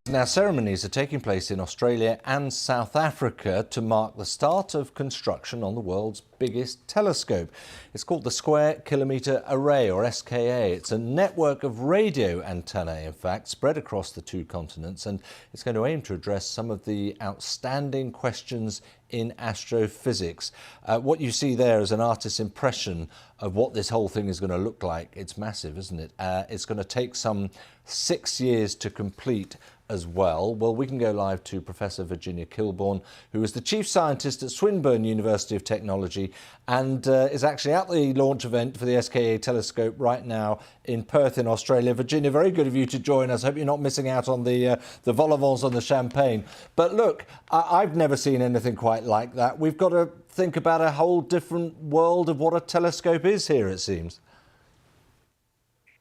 Now, ceremonies are taking place in Australia and South Africa to mark the start of construction on the world's biggest telescope. It's called the Square Kilometre Array, or SKA. It's a network of radio antennae, in fact, spread across the two continents, and it's going to aim to address some of the outstanding questions in astrophysics. What you see there is an artist's impression of what this whole thing is going to look like. It's massive, isn't it? It's going to take some 6 years to complete as well. Well, we can go live to Professor Virginia Kilbourne, who is the Chief Scientist at Swinburne University of Technology and is actually at the launch event for the SKA telescope right now in Perth in Australia. Virginia, very good of you to join us. Hope you're not missing out on the vol au vents and the champagne. But look, I've never seen anything quite like that. We've got to think about a whole different world of what a telescope is here, it seems.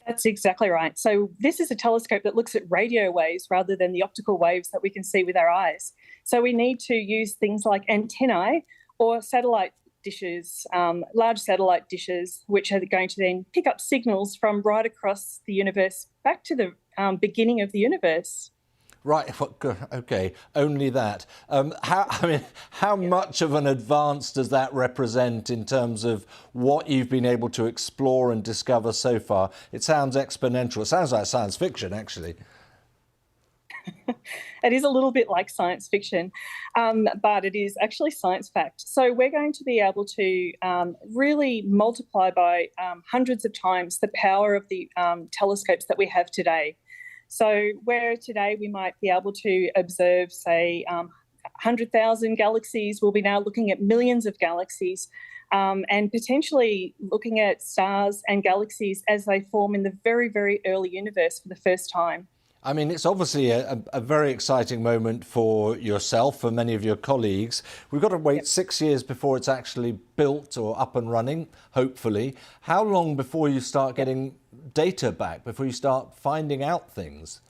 That's exactly right. So this is a telescope that looks at radio waves rather than the optical waves that we can see with our eyes. So we need to use things like antennae or satellite dishes, large satellite dishes, which are going to then pick up signals from right across the universe back to the beginning of the universe. Right, okay, only that. How much of an advance does that represent in terms of what you've been able to explore and discover so far? It sounds exponential. It sounds like science fiction, actually. It is a little bit like science fiction, but it is actually science fact. So we're going to be able to really multiply by hundreds of times the power of the telescopes that we have today. So where today we might be able to observe, say, 100,000 galaxies, we'll be now looking at millions of galaxies and potentially looking at stars and galaxies as they form in the very, very early universe for the first time. I mean, it's obviously a very exciting moment for yourself, for many of your colleagues. We've got to wait 6 years before it's actually built or up and running, hopefully. How long before you start getting data back, before you start finding out things?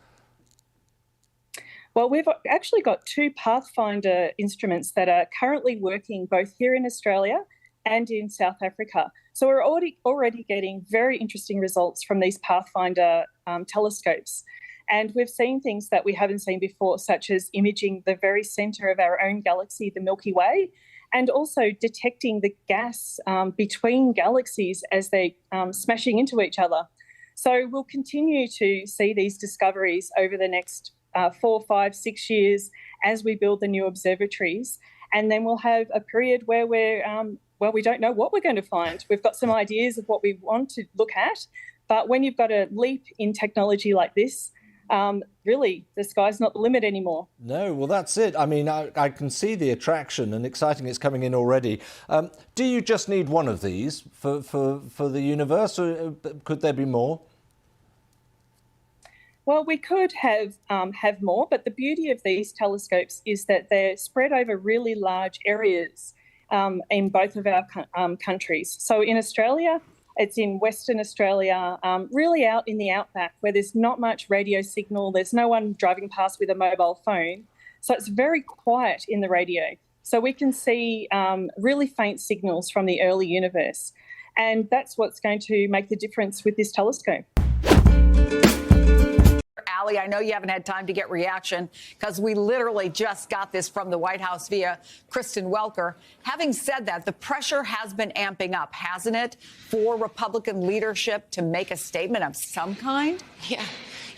Well, we've actually got two Pathfinder instruments that are currently working both here in Australia and in South Africa. So we're already getting very interesting results from these Pathfinder telescopes. And we've seen things that we haven't seen before, such as imaging the very centre of our own galaxy, the Milky Way, and also detecting the gas between galaxies as they're smashing into each other. So we'll continue to see these discoveries over the next 4, 5, 6 years as we build the new observatories. And then we'll have a period where we don't know what we're going to find. We've got some ideas of what we want to look at, but when you've got a leap in technology like this, really, the sky's not the limit anymore. No, well, that's it. I mean, I can see the attraction and exciting it's coming in already. Do you just need one of these for the universe, or could there be more? Well, we could have more, but the beauty of these telescopes is that they're spread over really large areas in both of our countries. So in Australia, it's in Western Australia, really out in the outback where there's not much radio signal. There's no one driving past with a mobile phone. So it's very quiet in the radio. So we can see really faint signals from the early universe. And that's what's going to make the difference with this telescope. Ali, I know you haven't had time to get reaction because we literally just got this from the White House via Kristen Welker. Having said that, the pressure has been amping up, hasn't it, for Republican leadership to make a statement of some kind?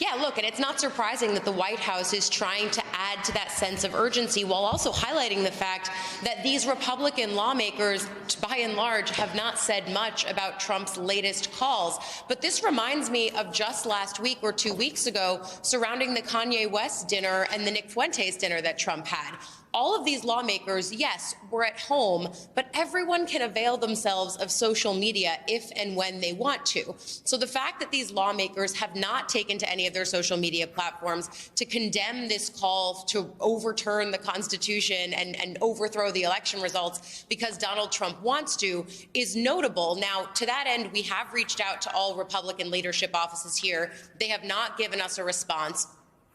Yeah, look, and it's not surprising that the White House is trying to add to that sense of urgency while also highlighting the fact that these Republican lawmakers, by and large, have not said much about Trump's latest calls. But this reminds me of just last week or 2 weeks ago surrounding the Kanye West dinner and the Nick Fuentes dinner that Trump had. All of these lawmakers, yes, were at home, but everyone can avail themselves of social media if and when they want to. So the fact that these lawmakers have not taken to any of their social media platforms to condemn this call to overturn the Constitution and overthrow the election results because Donald Trump wants to is notable. Now, to that end, we have reached out to all Republican leadership offices here. They have not given us a response.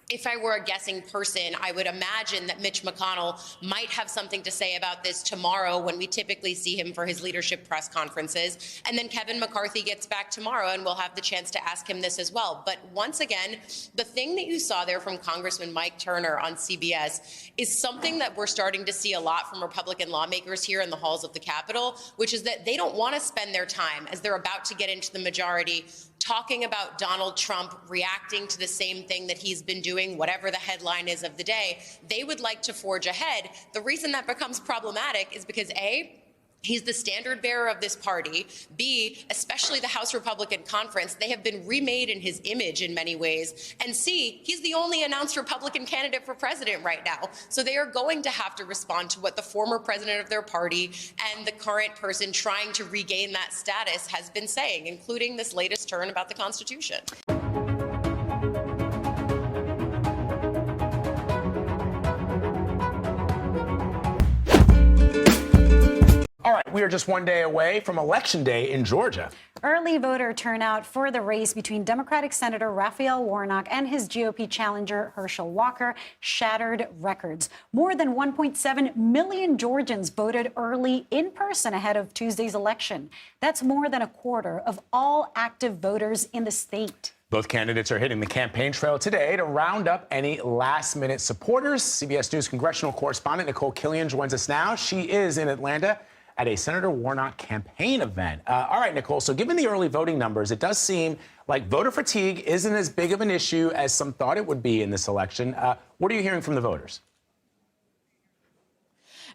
if I were a guessing person, I would imagine that Mitch McConnell might have something to say about this tomorrow when we typically see him for his leadership press conferences. And then Kevin McCarthy gets back tomorrow and we'll have the chance to ask him this as well. But once again, the thing that you saw there from Congressman Mike Turner on CBS is something that we're starting to see a lot from Republican lawmakers here in the halls of the Capitol, which is that they don't want to spend their time as they're about to get into the majority talking about Donald Trump reacting to the same thing that he's been doing, whatever the headline is of the day. They would like to forge ahead. The reason that becomes problematic is because A, he's the standard bearer of this party. B, especially the House Republican Conference, they have been remade in his image in many ways. And C, he's the only announced Republican candidate for president right now. So they are going to have to respond to what the former president of their party and the current person trying to regain that status has been saying, including this latest turn about the Constitution. All right, we are just one day away from Election Day in Georgia. Early voter turnout for the race between Democratic Senator Raphael Warnock and his GOP challenger Herschel Walker shattered records. More than 1.7 million Georgians voted early in person ahead of Tuesday's election. That's more than a quarter of all active voters in the state. Both candidates are hitting the campaign trail today to round up any last-minute supporters. CBS News congressional correspondent Nicole Killian joins us now. She is in Atlanta at a Senator Warnock campaign event. All right, Nicole, so given the early voting numbers, it does seem like voter fatigue isn't as big of an issue as some thought it would be in this election. What are you hearing from the voters?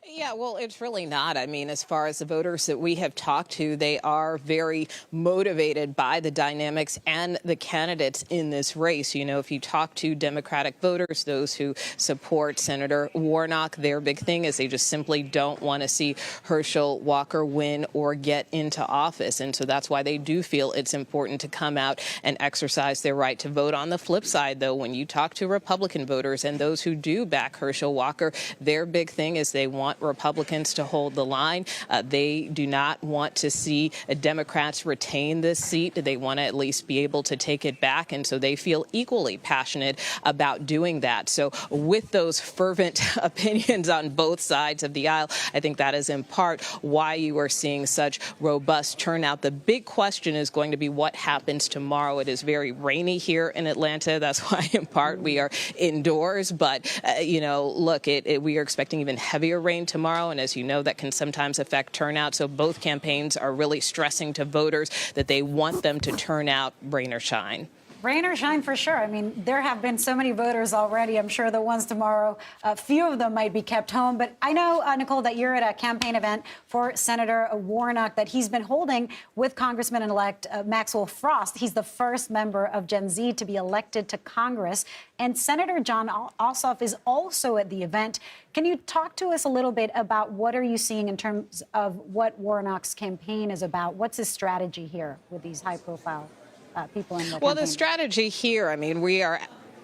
Yeah, well, it's really not. I mean, as far as the voters that we have talked to, they are very motivated by the dynamics and the candidates in this race. You know, if you talk to Democratic voters, those who support Senator Warnock, their big thing is they just simply don't want to see Herschel Walker win or get into office. And so that's why they do feel it's important to come out and exercise their right to vote. On the flip side, though, when you talk to Republican voters and those who do back Herschel Walker, their big thing is they want Republicans to hold the line. They do not want to see Democrats retain this seat. They want to at least be able to take it back. And so they feel equally passionate about doing that. So with those fervent opinions on both sides of the aisle, I think that is in part why you are seeing such robust turnout. The big question is going to be what happens tomorrow. It is very rainy here in Atlanta. That's why, in part, we are indoors. But, you know, look, we are expecting even heavier rain tomorrow, and as you know, that can sometimes affect turnout. So both campaigns are really stressing to voters that they want them to turn out, rain or shine. Rain or shine for sure. I mean, there have been so many voters already. I'm sure the ones tomorrow, a few of them might be kept home. But I know, Nicole, that you're at a campaign event for Senator Warnock that he's been holding with Congressman-elect Maxwell Frost. He's the first member of Gen Z to be elected to Congress. And Senator John Ossoff is also at the event. Can you talk to us a little bit about what are you seeing in terms of what Warnock's campaign is about? What's his strategy here with these high-profile people in the campaign? Well, the strategy here, I mean, we're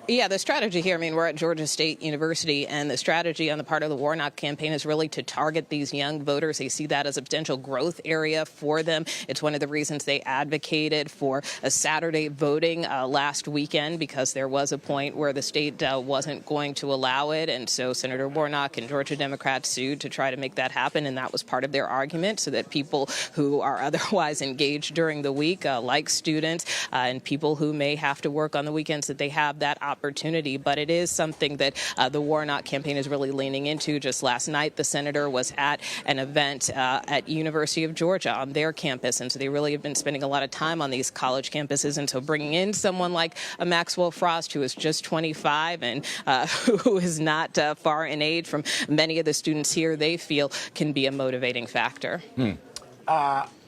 at Georgia State University, and the strategy on the part of the Warnock campaign is really to target these young voters. They see that as a potential growth area for them. It's one of the reasons they advocated for a Saturday voting last weekend, because there was a point where the state wasn't going to allow it. And so Senator Warnock and Georgia Democrats sued to try to make that happen. And that was part of their argument, so that people who are otherwise engaged during the week, like students and people who may have to work on the weekends, that they have that opportunity. But it is something that the Warnock campaign is really leaning into. Just last night, the senator was at an event at University of Georgia on their campus. And so they really have been spending a lot of time on these college campuses. And so bringing in someone like a Maxwell Frost, who is just 25 and who is not far in age from many of the students here, they feel can be a motivating factor.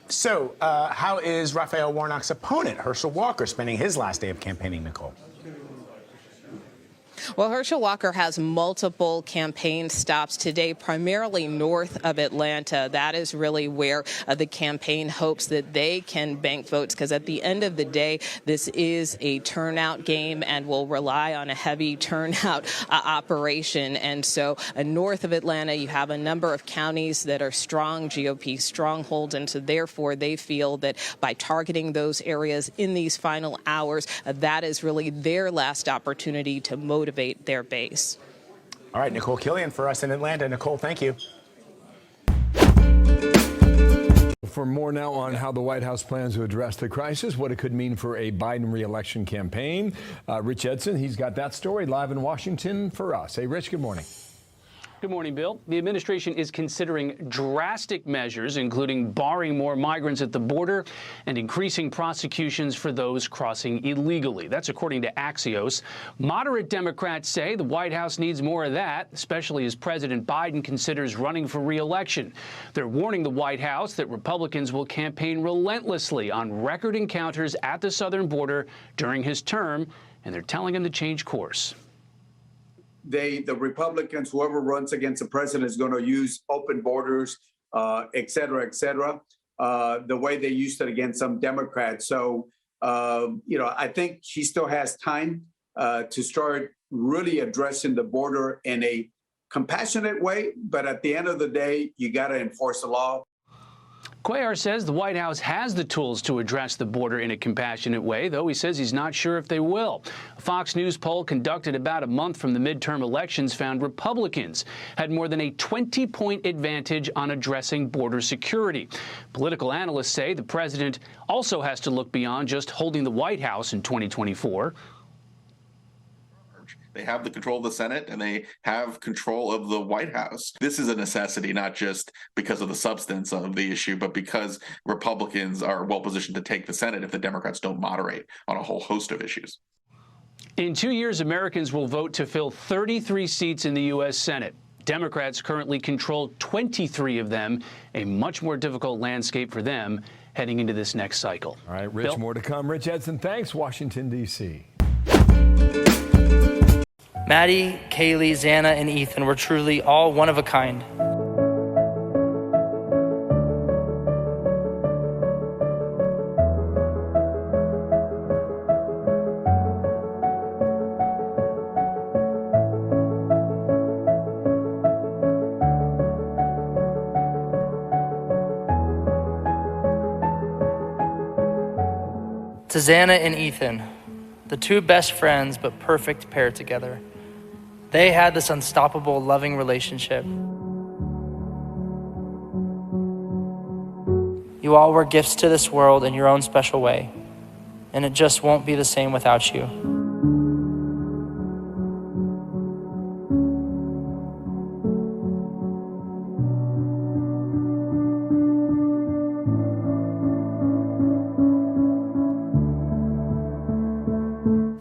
So how is Raphael Warnock's opponent, Herschel Walker, spending his last day of campaigning, Nicole? Well, Herschel Walker has multiple campaign stops today, primarily north of Atlanta. That is really where the campaign hopes that they can bank votes, because at the end of the day, this is a turnout game and will rely on a heavy turnout operation. And so north of Atlanta, you have a number of counties that are strong GOP strongholds, and so therefore they feel that by targeting those areas in these final hours, that is really their last opportunity to motivate their base. All right, Nicole Killian for us in Atlanta. Nicole, thank you. For more now on how the White House plans to address the crisis, what it could mean for a Biden re-election campaign, Rich Edson, he's got that story live in Washington for us. Hey, Rich, good morning. Good morning, Bill. The administration is considering drastic measures, including barring more migrants at the border and increasing prosecutions for those crossing illegally. That's according to Axios. Moderate Democrats say the White House needs more of that, especially as President Biden considers running for re-election. They're warning the White House that Republicans will campaign relentlessly on record encounters at the southern border during his term, and they're telling him to change course. The Republicans, whoever runs against the president, is going to use open borders, et cetera, the way they used it against some Democrats. So, I think he still has time to start really addressing the border in a compassionate way. But at the end of the day, you got to enforce the law. Cuellar says the White House has the tools to address the border in a compassionate way, though he says he's not sure if they will. A Fox News poll conducted about a month from the midterm elections found Republicans had more than a 20-point advantage on addressing border security. Political analysts say the president also has to look beyond just holding the White House in 2024. They have the control of the Senate and they have control of the White House. This is a necessity, not just because of the substance of the issue, but because Republicans are well positioned to take the Senate if the Democrats don't moderate on a whole host of issues. In 2 years, Americans will vote to fill 33 seats in the U.S. Senate. Democrats currently control 23 of them, a much more difficult landscape for them heading into this next cycle. All right, Rich, Bill? more to come. Rich Edson, thanks. Washington, D.C. Maddie, Kaylee, Xana, and Ethan were truly all one of a kind. To Xana and Ethan, the two best friends but perfect pair together. They had this unstoppable, loving relationship. You all were gifts to this world in your own special way, and it just won't be the same without you.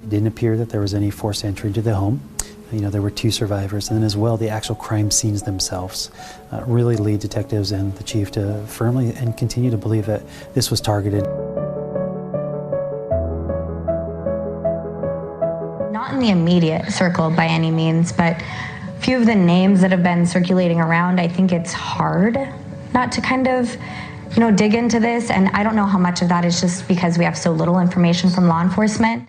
It didn't appear that there was any forced entry into the home. There were 2 survivors, and then as well, the actual crime scenes themselves really lead detectives and the chief to firmly and continue to believe that this was targeted. Not in the immediate circle by any means, but a few of the names that have been circulating around, I think it's hard not to kind of, dig into this, and I don't know how much of that is just because we have so little information from law enforcement.